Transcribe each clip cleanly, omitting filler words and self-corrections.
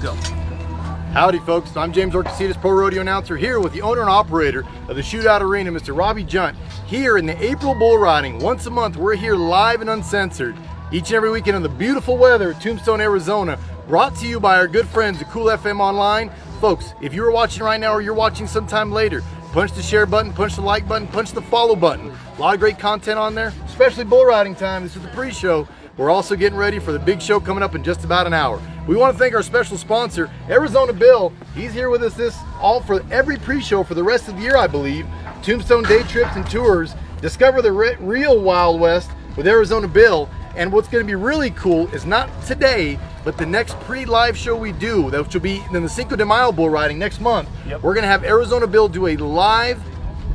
Go. Howdy folks, I'm James Orcasitas, pro rodeo announcer, here with the owner and operator of the Shootout Arena, Mr. Robbie Junt, here in the April bull riding. Once a month, we're here live and uncensored, each and every weekend in the beautiful weather at Tombstone, Arizona, brought to you by our good friends at Cool FM Online. Folks, if you're watching right now or you're watching sometime later, punch the share button, punch the like button, punch the follow button. A lot of great content on there, especially bull riding time. This is the pre-show. We're also getting ready for the big show coming up in just about an hour. We want to thank our special sponsor, Arizona Bill. He's here with us all for every pre-show for the rest of the year, I believe. Tombstone day trips and tours. Discover the real Wild West with Arizona Bill. And what's going to be really cool is not today, but the next pre-live show we do, which will be in the Cinco de Mayo bull riding next month. Yep. We're going to have Arizona Bill do a live,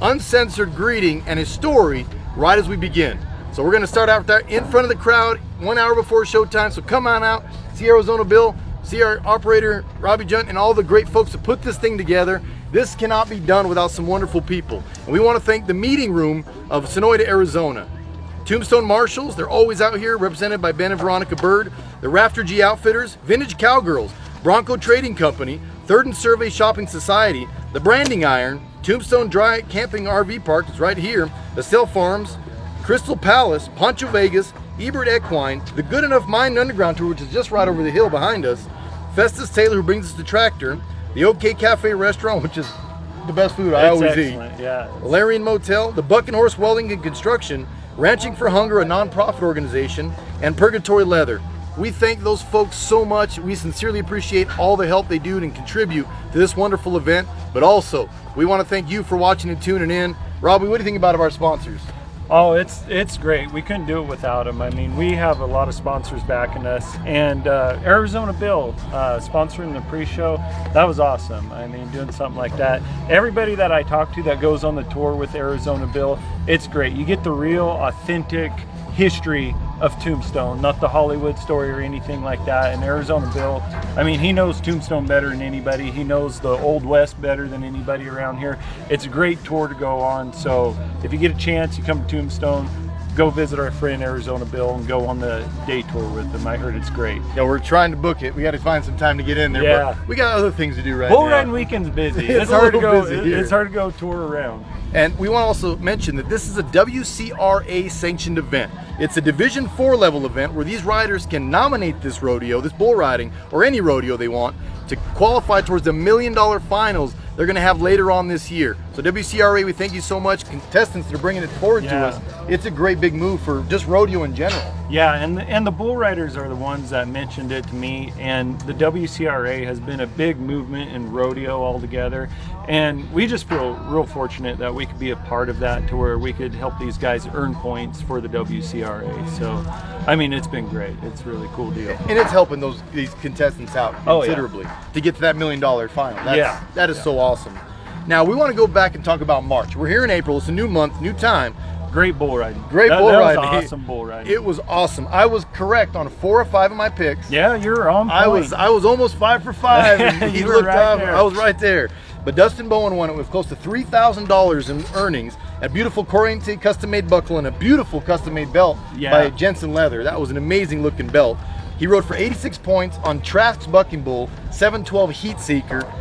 uncensored greeting and his story right as we begin. So we're going to start out there in front of the crowd 1 hour before showtime. So come on out, see Arizona Bill, see our operator Robbie Junt, and all the great folks that put this thing together. This cannot be done without some wonderful people. And we want to thank the meeting room of Sonoyta, Arizona. Tombstone Marshals, they're always out here, represented by Ben and Veronica Bird. The Rafter G Outfitters, Vintage Cowgirls, Bronco Trading Company, Third and Survey Shopping Society, The Branding Iron, Tombstone Dry Camping RV Park is right here, The Sail Farms, Crystal Palace, Poncho Vegas, Ebert Equine, the Good Enough Mine Underground Tour, which is just right over the hill behind us, Festus Taylor, who brings us the tractor, the OK Cafe Restaurant, which is the best food I always eat, yeah. Valerian Motel, the Buck and Horse Welding and Construction, Ranching for Hunger, a non-profit organization, and Purgatory Leather. We thank those folks so much. We sincerely appreciate all the help they do and contribute to this wonderful event, but also we want to thank you for watching and tuning in. Robbie, what do you think about our sponsors? Oh, it's great. We couldn't do it without them. I mean, we have a lot of sponsors backing us, and Arizona Bill sponsoring the pre-show, that was awesome. I mean, doing something like that. Everybody that I talk to that goes on the tour with Arizona Bill, it's great. You get the real, authentic history of Tombstone, not the Hollywood story or anything like that. And Arizona Bill, I mean, he knows Tombstone better than anybody. He knows the Old West better than anybody around here. It's a great tour to go on. So if you get a chance, you come to Tombstone, go visit our friend Arizona Bill and go on the day tour with him. I heard it's great. Yeah, we're trying to book it. We got to find some time to get in there. Yeah. But we got other things to do right now. Bull riding weekend's busy. It's hard to go. It's hard to go tour around. And we want to also mention that this is a WCRA sanctioned event. It's a Division 4 level event where these riders can nominate this rodeo, this bull riding, or any rodeo they want, to qualify towards the $1 million finals they're going to have later on this year. So WCRA, we thank you so much. Contestants that are bringing it forward to us. It's a great big move for just rodeo in general. Yeah, and the bull riders are the ones that mentioned it to me, and the WCRA has been a big movement in rodeo altogether, and we just feel real fortunate that we could be a part of that, to where we could help these guys earn points for the WCRA. So, I mean, it's been great. It's a really cool deal. And it's helping these contestants out considerably to get to that $1 million final. That is so awesome. Now, we want to go back and talk about March. We're here in April. It's a new month, new time. Great bull riding. Bull riding. That was awesome bull riding. It was awesome. I was correct on 4 or 5 of my picks. Yeah, you're on point. I was almost 5 for 5. And he looked right up. there. I was right there. But Dustin Bowen won it with close to $3,000 in earnings, a beautiful Corriente custom-made buckle, and a beautiful custom-made belt by Jensen Leather. That was an amazing-looking belt. He rode for 86 points on Trask's Bucking Bull, 712 Heat Seeker.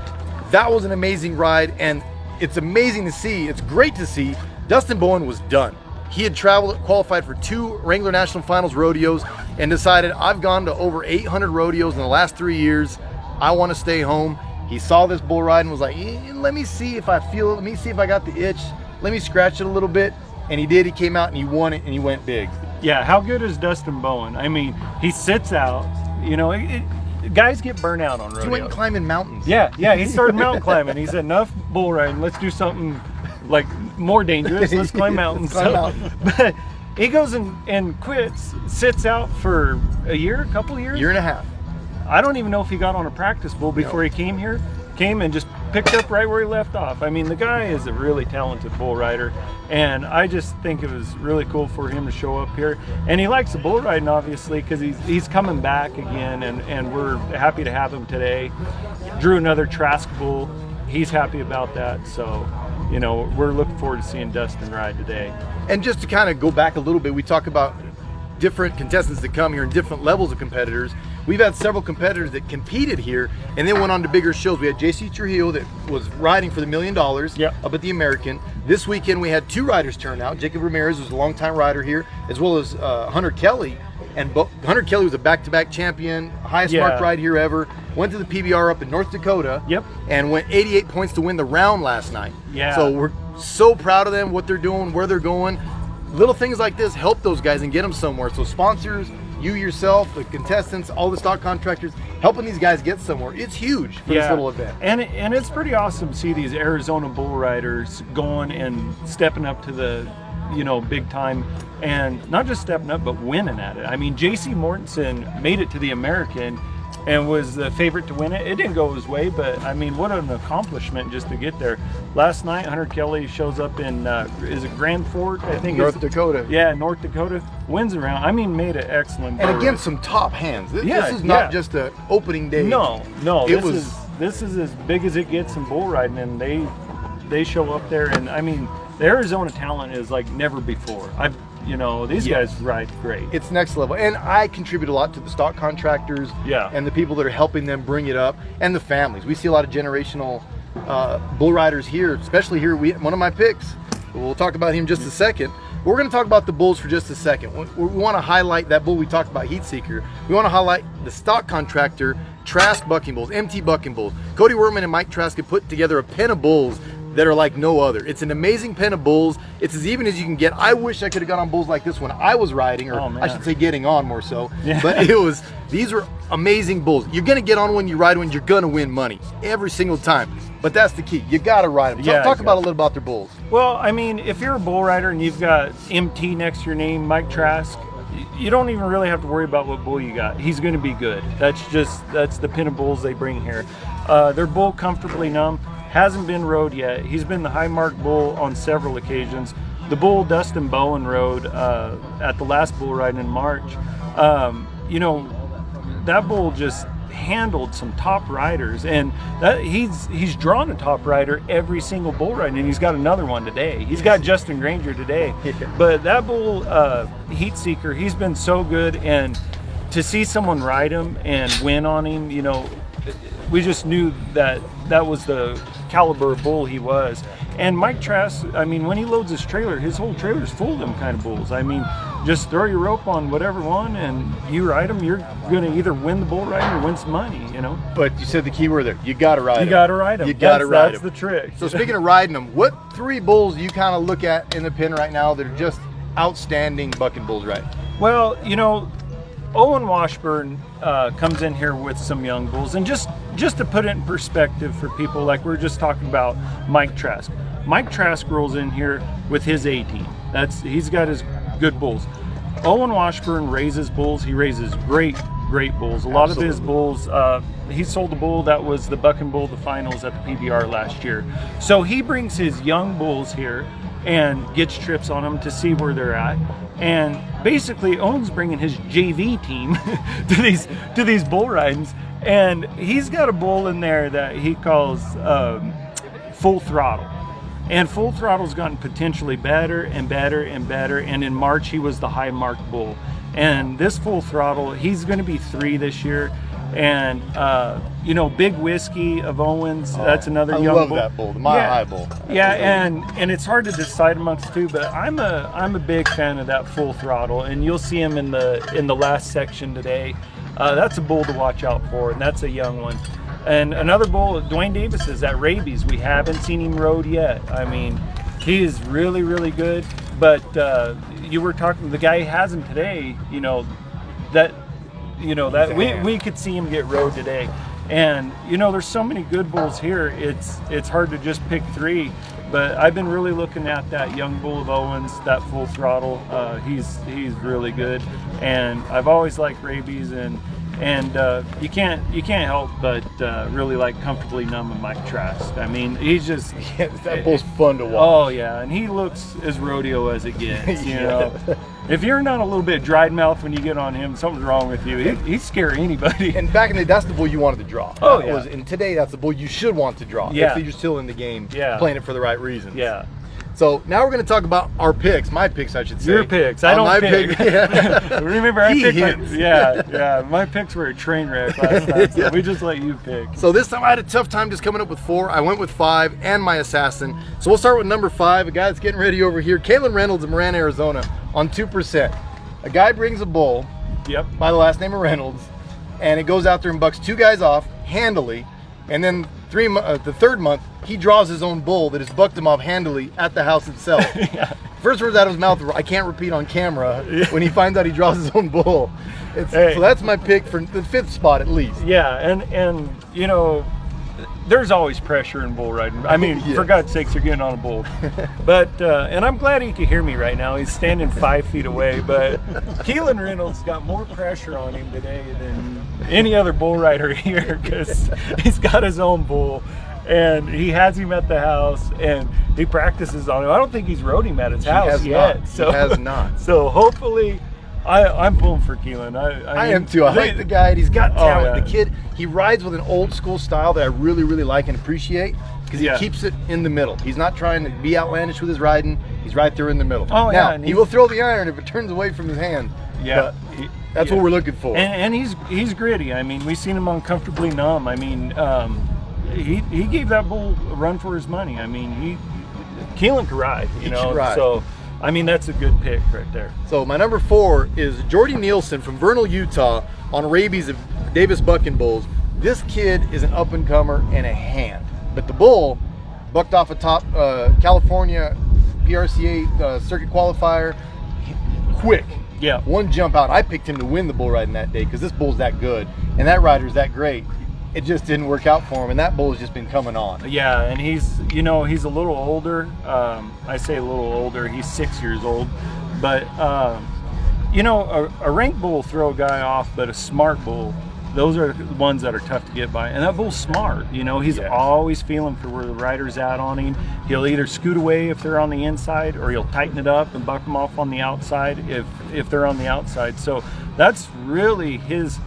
That was an amazing ride, and it's amazing to see. It's great to see. Dustin Bowen was done. He had qualified for 2 Wrangler National Finals rodeos, and decided, I've gone to over 800 rodeos in the last 3 years. I want to stay home. He saw this bull ride and was like, let me see if I feel it. Let me see if I got the itch. Let me scratch it a little bit. And he did. He came out and he won it, and he went big. Yeah, how good is Dustin Bowen? I mean, he sits out. You know, guys get burnt out on rodeo. He went climbing mountains. Yeah, he started mountain climbing. He said, enough bull riding. Let's do something like more dangerous. Let's climb mountains. But he goes and quits, sits out for a year, a couple of years? Year and a half. I don't even know if he got on a practice bull before he came here. Came and just picked up right where he left off. I mean, the guy is a really talented bull rider, and I just think it was really cool for him to show up here. And he likes the bull riding, obviously, because he's coming back again, and we're happy to have him today. Drew another Trask bull. He's happy about that, so you know, we're looking forward to seeing Dustin ride today. And just to kind of go back a little bit, we talk about different contestants that come here and different levels of competitors. We've had several competitors that competed here and then went on to bigger shows. We had JC Trujillo that was riding for the $1 million up at the American. This weekend we had 2 riders turn out. Jacob Ramirez was a longtime rider here, as well as Hunter Kelly. And Hunter Kelly was a back-to-back champion, highest marked ride here ever. Went to the PBR up in North Dakota. And went 88 points to win the round last night. So we're so proud of them, what they're doing, where they're going. Little things like this help those guys and get them somewhere. So sponsors, you yourself, the contestants, all the stock contractors, helping these guys get somewhere. It's huge for this little event. And it's pretty awesome to see these Arizona bull riders going and stepping up to the, you know, big time, and not just stepping up, but winning at it. I mean, JC Mortensen made it to the American and was the favorite to win it. It didn't go his way, but I mean, what an accomplishment just to get there. Last night, Hunter Kelly shows up in, is it Grand Fort? I think North Dakota. Yeah, North Dakota. Wins around. I mean, made it excellent. And against some top hands. This is not just an opening day. No. This is as big as it gets in bull riding, and they show up there, and I mean, the Arizona talent is like never before. You know, these guys ride great. It's next level. And I contribute a lot to the stock contractors and the people that are helping them bring it up, and the families. We see a lot of generational bull riders here, especially here. One of my picks, we'll talk about him just a second. We're going to talk about the bulls for just a second. We want to highlight that bull we talked about, Heat Seeker. We want to highlight the stock contractor, Trask Bucking Bulls, MT Bucking Bulls. Cody Werman and Mike Trask have put together a pen of bulls that are like no other. It's an amazing pen of bulls. It's as even as you can get. I wish I could have got on bulls like this when I was riding, or I should say getting on more so. But these were amazing bulls. You're gonna get on when you ride one, you're gonna win money every single time. But that's the key. You gotta ride them. Talk about a little about their bulls. Well, I mean, if you're a bull rider and you've got MT next to your name, Mike Trask, you don't even really have to worry about what bull you got. He's going to be good. That's the pin of bulls they bring here. They're bull comfortably numb. Hasn't been rode yet. He's been the high mark bull on several occasions. The bull Dustin Bowen rode at the last bull ride in March. You know, that bull just handled some top riders, and he's drawn a top rider every single bull ride, and he's got another one today. He's got Justin Granger today. But that bull, Heat Seeker, he's been so good, and to see someone ride him and win on him, you know, we just knew that was the caliber of bull he was. And Mike Trask, I mean, when he loads his trailer, his whole trailer's full of them kind of bulls. I mean, just throw your rope on whatever one and you ride them, you're going to either win the bull ride or win some money, you know. But you said the key word there. You got to ride them. You got to ride them. You got to ride them. That's the trick. So speaking of riding them, what 3 bulls do you kind of look at in the pen right now that are just outstanding bucking bulls right? Well, you know, Owen Washburn comes in here with some young bulls, and just to put it in perspective for people, like we're just talking about Mike Trask. Mike Trask rolls in here with his A team. He's got his good bulls. Owen Washburn raises bulls. He raises great bulls. A lot of his bulls, he sold a bull that was the Bucking Bull, the finals at the PBR last year. So he brings his young bulls here and gets trips on them to see where they're at. And basically, Owen's bringing his JV team to these bull ridings, and he's got a bull in there that he calls Full Throttle. And Full Throttle's gotten potentially better and better and better. And in March, he was the high marked bull. And this Full Throttle, he's going to be 3 this year. And you know, Big Whiskey of Owens, that's another young bull. I love that bull, the Mile High bull. Yeah, and it's hard to decide amongst 2, but I'm a big fan of that Full Throttle, and you'll see him in the last section today. That's a bull to watch out for, and that's a young one. And another bull, Dwayne Davis, is at Rabies. We haven't seen him rode yet. I mean, he is really, really good. But you were talking, the guy has him today. You know that we could see him get rode today. And you know, there's so many good bulls here. It's hard to just pick 3. But I've been really looking at that young bull of Owens, that Full Throttle. He's really good, and I've always liked Rabies, and you can't help but really like Comfortably Numb and Mike Trask. I mean, he's just that bull's fun to watch. Oh yeah, and he looks as rodeo as it gets. You know, if you're not a little bit dried mouth when you get on him, something's wrong with you. He'd scare anybody. And back in the day, that's the bull you wanted to draw. Oh yeah. And today, that's the bull you should want to draw. Yeah. If you're still in the game, yeah, playing it for the right reasons. Yeah. So now we're going to talk about our picks, my picks, I should say. Your picks. I don't my pick. Yeah. Remember, I picked hits. yeah. My picks were a train wreck last time, so we just let you pick. So this time I had a tough time just coming up with 4. I went with 5 and my assassin. So we'll start with number 5, a guy that's getting ready over here, Kalen Reynolds of Marana, Arizona, on 2%. A guy brings a bull by the last name of Reynolds, and it goes out there and bucks 2 guys off handily, and then the third month, he draws his own bull that has bucked him off handily at the house itself. First words out of his mouth, I can't repeat on camera, when he finds out he draws his own bull. So that's my pick for the 5th spot at least. Yeah, and you know, there's always pressure in bull riding. I mean, for God's sakes, you're getting on a bull. But, and I'm glad he can hear me right now. He's standing 5 feet away, but Keelan Reynolds got more pressure on him today than any other bull rider here, because he's got his own bull and he has him at the house and he practices on him. I don't think he's rode him at his house yet. He has not. So hopefully, I'm pulling for Keelan. I am too. I like the guy. He's got talent. The kid, he rides with an old school style that I really, really like and appreciate, because he keeps it in the middle. He's not trying to be outlandish with his riding. He's right there in the middle. Now, he will throw the iron if it turns away from his hand. Yeah. That's what we're looking for. And he's gritty. I mean, we've seen him on Comfortably Numb. I mean, he gave that bull a run for his money. I mean, Keelan could ride, you know. So, I mean, that's a good pick right there. So my number 4 is Jordy Nielsen from Vernal, Utah, on rabies of Davis bucking bulls. This kid is an up-and-comer and a hand. But the bull bucked off a top California PRCA circuit qualifier quick. Yeah. One jump out. I picked him to win the bull riding that day because this bull's that good and that rider's that great. It just didn't work out for him, and that bull has just been coming on. Yeah, and he's a little older. I say a little older. He's 6 years old, but a rank bull will throw a guy off, but a smart bull, those are the ones that are tough to get by. And that bull's smart. You know, he's always feeling for where the rider's at on him. He'll either scoot away if they're on the inside, or he'll tighten it up and buck them off on the outside if they're on the outside. So that's really his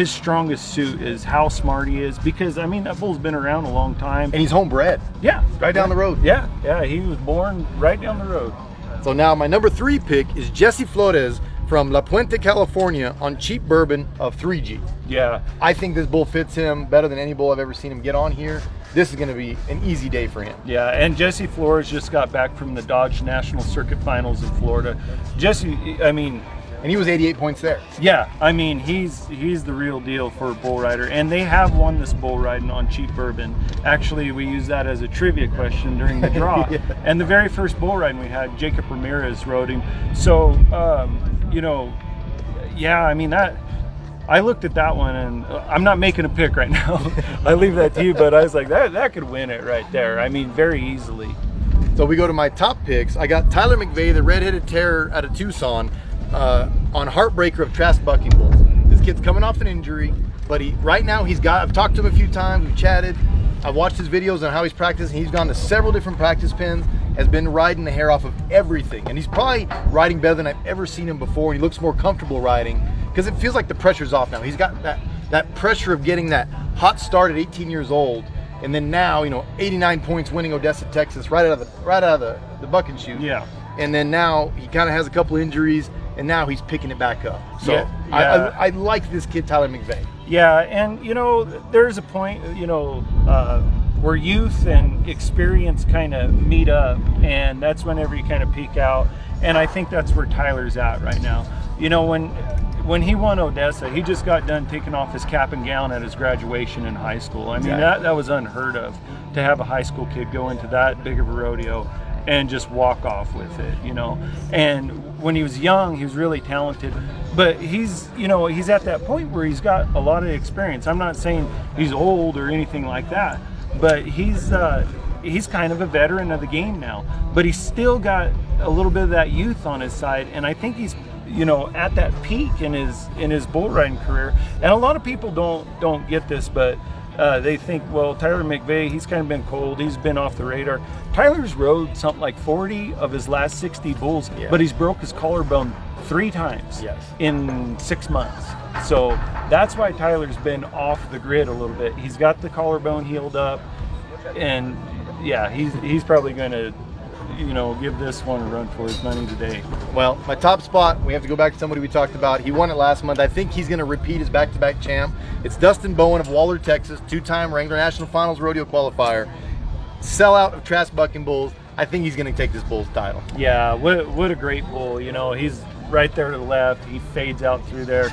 strongest suit, is how smart he is, because I mean, that bull's been around a long time. And he's homebred. Yeah. Right down the road. Yeah, he was born right down the road. So now my number 3 pick is Jesse Flores from La Puente, California, on cheap bourbon of 3G. Yeah. I think this bull fits him better than any bull I've ever seen him get on here. This is going to be an easy day for him. Yeah, and Jesse Flores just got back from the Dodge National Circuit Finals in Florida. Jesse, I mean, and he was 88 points there. Yeah, I mean, he's the real deal for a bull rider, and they have won this bull riding on cheap bourbon. Actually, we used that as a trivia question during the draw. And the very first bull riding we had, Jacob Ramirez rode him. So, I mean, that I looked at that one, and I'm not making a pick right now. I leave that to you, but I was like, that could win it right there. I mean, very easily. So we go to my top picks. I got Tyler McVeigh, the redheaded terror out of Tucson, on Heartbreaker of Trask Bucking Bulls. This kid's coming off an injury, but right now I've talked to him a few times, we've chatted, I've watched his videos on how he's practicing. He's gone to several different practice pens, has been riding the hair off of everything, and he's probably riding better than I've ever seen him before, and he looks more comfortable riding, because it feels like the pressure's off now. He's got that pressure of getting that hot start at 18 years old, and then now, 89 points winning Odessa, Texas, right out of the bucking chute. Yeah. And then now he kind of has a couple injuries, and now he's picking it back up. So I like this kid, Tyler McVeigh. Yeah, and there's a point, where youth and experience kind of meet up, and that's whenever you kind of peak out. And I think that's where Tyler's at right now. When he won Odessa, he just got done taking off his cap and gown at his graduation in high school. I mean, that was unheard of, to have a high school kid go into that big of a rodeo and just walk off with it, And when he was young, he was really talented, but he's at that point where he's got a lot of experience. I'm not saying he's old or anything like that, but he's kind of a veteran of the game now, but he's still got a little bit of that youth on his side, and I think he's at that peak in his bull riding career. And a lot of people don't get this, but they think, well, Tyler McVeigh, he's kind of been cold, he's been off the radar. Tyler's rode something like 40 of his last 60 bulls, but he's broke his collarbone 3 times in 6 months. So that's why Tyler's been off the grid a little bit. He's got the collarbone healed up, and he's probably going to give this one a run for his money today. Well, my top spot, we have to go back to somebody we talked about. He won it last month. I think he's going to repeat his back-to-back champ. It's Dustin Bowen of Waller, Texas, 2-time Wrangler National Finals rodeo qualifier, sellout of Trask Bucking Bulls. I think he's going to take this bull's title. Yeah, what a great bull. He's right there to the left. He fades out through there.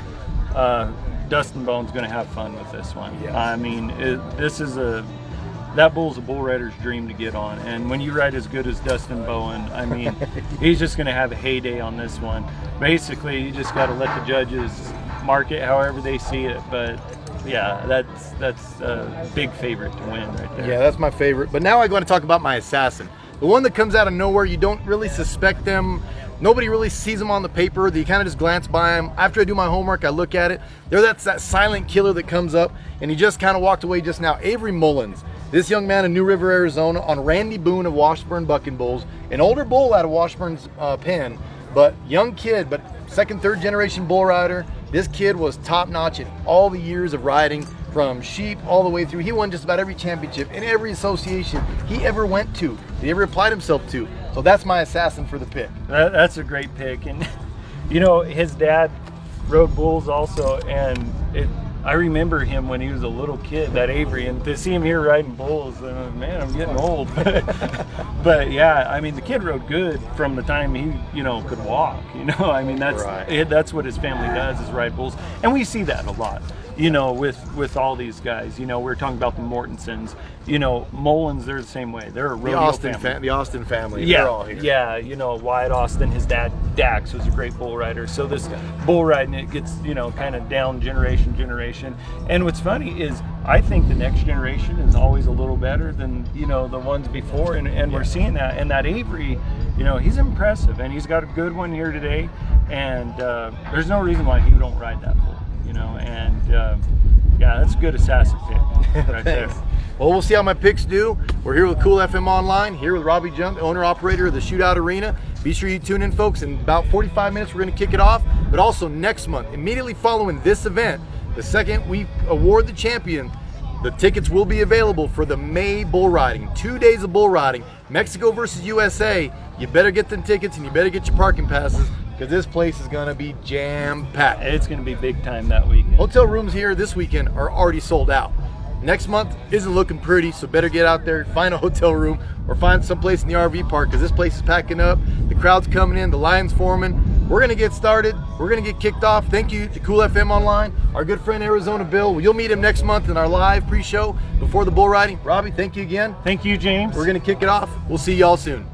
Dustin Bowen's going to have fun with this one. Yeah. I mean, that bull's a bull rider's dream to get on. And when you ride as good as Dustin Bowen, I mean, he's just going to have a heyday on this one. Basically, you just got to let the judges mark it however they see it. But yeah, that's a big favorite to win right there. Yeah, that's my favorite. But now I want to talk about my assassin. The one that comes out of nowhere, you don't really suspect them. Nobody really sees them on the paper. You kind of just glance by them. After I do my homework, I look at it. That's that silent killer that comes up, and he just kind of walked away just now. Avery Mullins. This young man in New River, Arizona, on Randy Boone of Washburn Bucking Bulls. An older bull out of Washburn's pen, but young kid, but second, third generation bull rider. This kid was top notch in all the years of riding, from sheep all the way through. He won just about every championship in every association he ever went to, he ever applied himself to. So that's my assassin for the pick. That's a great pick. And his dad rode bulls also, and I remember him when he was a little kid, that Avery, and to see him here riding bulls, man, I'm getting old. But yeah, I mean, the kid rode good from the time he, could walk. I mean, that's what his family does, is ride bulls, and we see that a lot. With all these guys, we were talking about the Mortensons, Mullins, they're the same way. They're a rodeo family. The Austin family, yeah, they're all here. Yeah, Wyatt Austin, his dad Dax was a great bull rider. So this bull riding, it gets, kind of down generation. And what's funny is I think the next generation is always a little better than, the ones before. And we're seeing that. And that Avery, he's impressive, and he's got a good one here today. And there's no reason why he don't ride that bull. Yeah, that's a good assassin pick right there. Well, we'll see how my picks do. We're here with Cool FM Online, here with Robbie Junt, the owner-operator of the Shootout Arena. Be sure you tune in, folks. In about 45 minutes, we're going to kick it off. But also next month, immediately following this event, the second we award the champion, the tickets will be available for the May bull riding. 2 days of bull riding, Mexico versus USA. You better get them tickets, and you better get your parking passes, because this place is going to be jam-packed. It's going to be big time that weekend. Hotel rooms here this weekend are already sold out. Next month isn't looking pretty, so better get out there, find a hotel room, or find someplace in the RV park, because this place is packing up. The crowd's coming in, the line's forming. We're going to get started. We're going to get kicked off. Thank you to Cool FM Online, our good friend Arizona Bill. You'll meet him next month in our live pre-show before the bull riding. Robbie, thank you again. Thank you, James. We're going to kick it off. We'll see y'all soon.